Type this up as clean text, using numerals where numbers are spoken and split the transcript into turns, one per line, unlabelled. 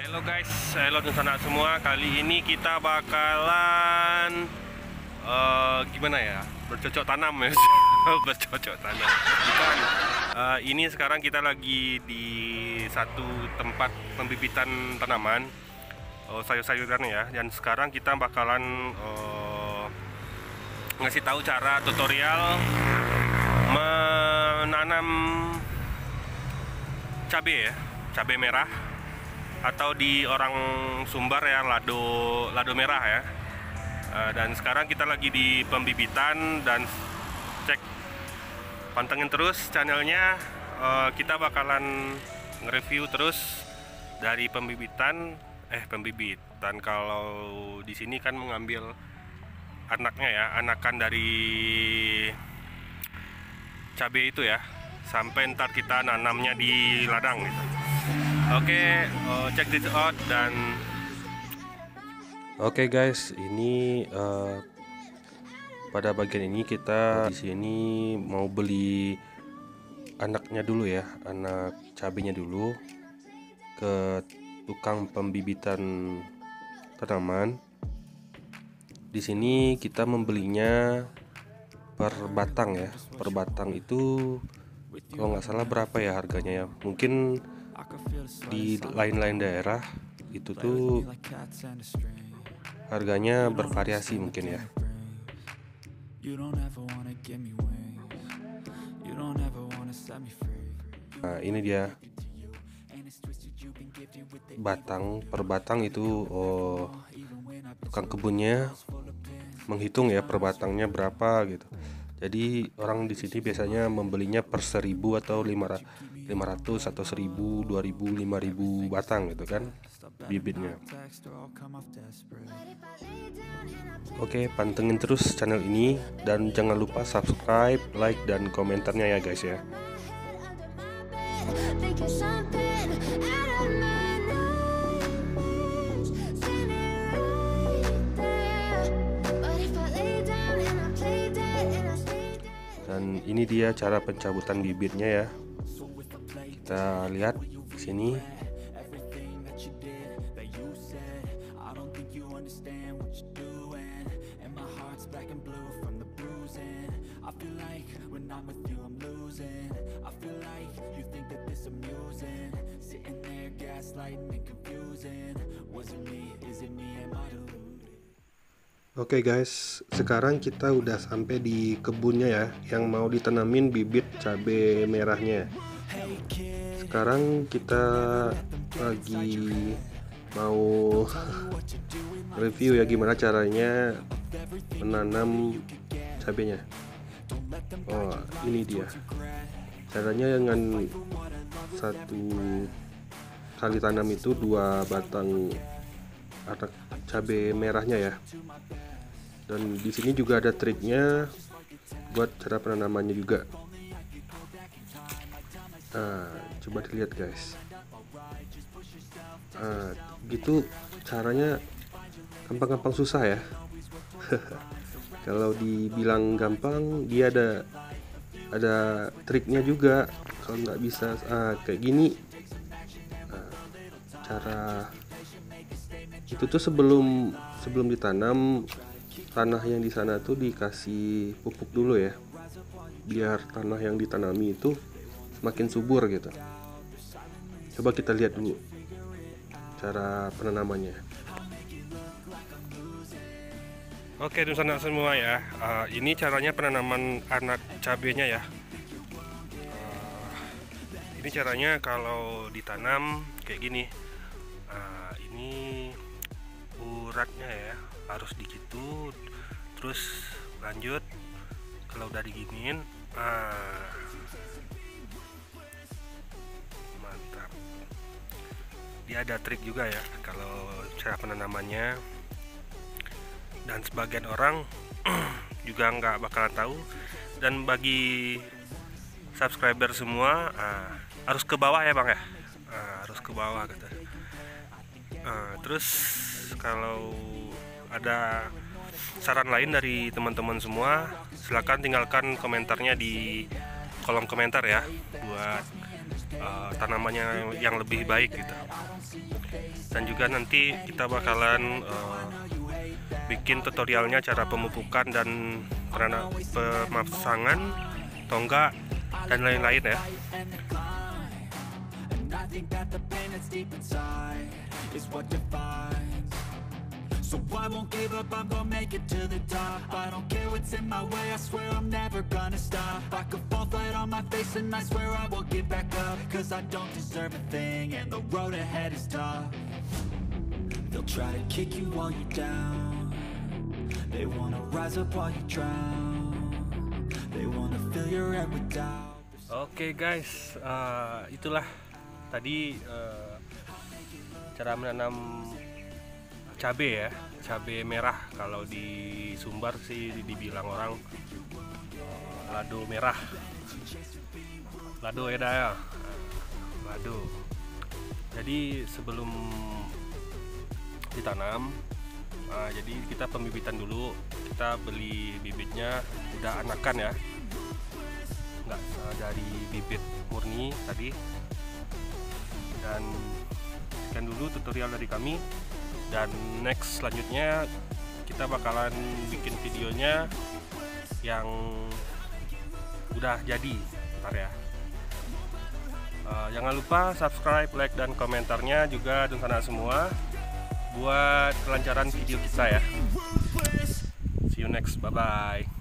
Halo guys, halo sana semua. Kali ini kita bakalan gimana ya? Bercocok tanam ya. Bercocok tanam. Bukan. Ini sekarang kita lagi di satu tempat pembibitan tanaman sayur-sayuran ya. Dan sekarang kita bakalan ngasih tahu cara tutorial menanam cabai ya, cabai merah, atau di orang Sumbar ya lado merah ya. Dan sekarang kita lagi di pembibitan dan cek, pantengin terus channelnya. Kita bakalan nge-review terus dari pembibitan kalau di sini kan mengambil anaknya ya, anakan dari cabai itu ya, sampai ntar kita nanamnya di ladang gitu. Oke, check this out. Dan oke guys, ini pada bagian ini kita di sini mau beli anaknya dulu ya, anak cabenya dulu ke tukang pembibitan tanaman. Di sini kita membelinya per batang ya, per batang itu kalau nggak salah berapa ya harganya ya, mungkin di lain-lain daerah itu tuh harganya bervariasi mungkin ya. Nah ini dia batang per batang itu, tukang kebunnya menghitung ya per batangnya berapa gitu. Jadi orang di sini biasanya membelinya per 1000 atau 500 atau 1000, 2000, 5000 batang gitu kan bibitnya. Oke, pantengin terus channel ini dan jangan lupa subscribe, like, dan komentarnya ya guys ya. Dan ini dia cara pencabutan bibitnya ya. Kita lihat di sini. Oke guys, sekarang kita udah sampai di kebunnya ya, yang mau ditanamin bibit cabai merahnya. Sekarang kita lagi mau review ya gimana caranya menanam cabainya. Oh, ini dia caranya. Dengan satu kali tanam itu 2 batang anak cabai merahnya ya. Dan di sini juga ada triknya buat cara penanamannya juga. Nah, coba dilihat guys. Nah, gitu caranya, gampang-gampang susah ya. Kalau dibilang gampang, dia ada triknya juga. Kalau nggak bisa kayak gini. Nah, cara itu tuh sebelum ditanam, tanah yang di sana tuh dikasih pupuk dulu ya, biar tanah yang ditanami itu semakin subur gitu. Coba kita lihat dulu cara penanamannya. Oke teman-teman semua ya, ini caranya penanaman anak cabenya ya. Ini caranya kalau ditanam kayak gini. Ini uratnya ya, harus digitu, terus lanjut kalau udah diginiin. Mantap. Dia ada trik juga ya kalau cara penanamannya, dan sebagian orang juga nggak bakalan tahu. Dan bagi subscriber semua, harus ke bawah ya bang ya, harus ke bawah gitu. Terus kalau ada saran lain dari teman-teman semua, silahkan tinggalkan komentarnya di kolom komentar ya, buat tanamannya yang lebih baik gitu. Dan juga nanti kita bakalan bikin tutorialnya cara pemupukan dan pemasangan tonggak dan lain-lain ya.
So I won't give up, I'm gonna make it to the top. I don't care what's in my way, I swear I'm never gonna stop. I could fall flat on my face and I swear I will get back up. Cause I don't deserve a thing and the road ahead is tough. They'll try to kick you while you're down. They wanna rise up while you drown. They wanna fill your head with doubt.
Oke guys, itulah tadi cara menanam cabai ya, cabai merah. Kalau di Sumbar sih dibilang orang lado merah, lado ya ya, lado. Jadi sebelum ditanam, jadi kita pembibitan dulu. Kita beli bibitnya udah anakan ya, nggak dari bibit murni tadi. Dan sekian dulu tutorial dari kami. Dan next selanjutnya kita bakalan bikin videonya yang udah jadi ntar ya. Jangan lupa subscribe, like, dan komentarnya juga dan sana semua buat kelancaran video kita ya. See you next, bye bye.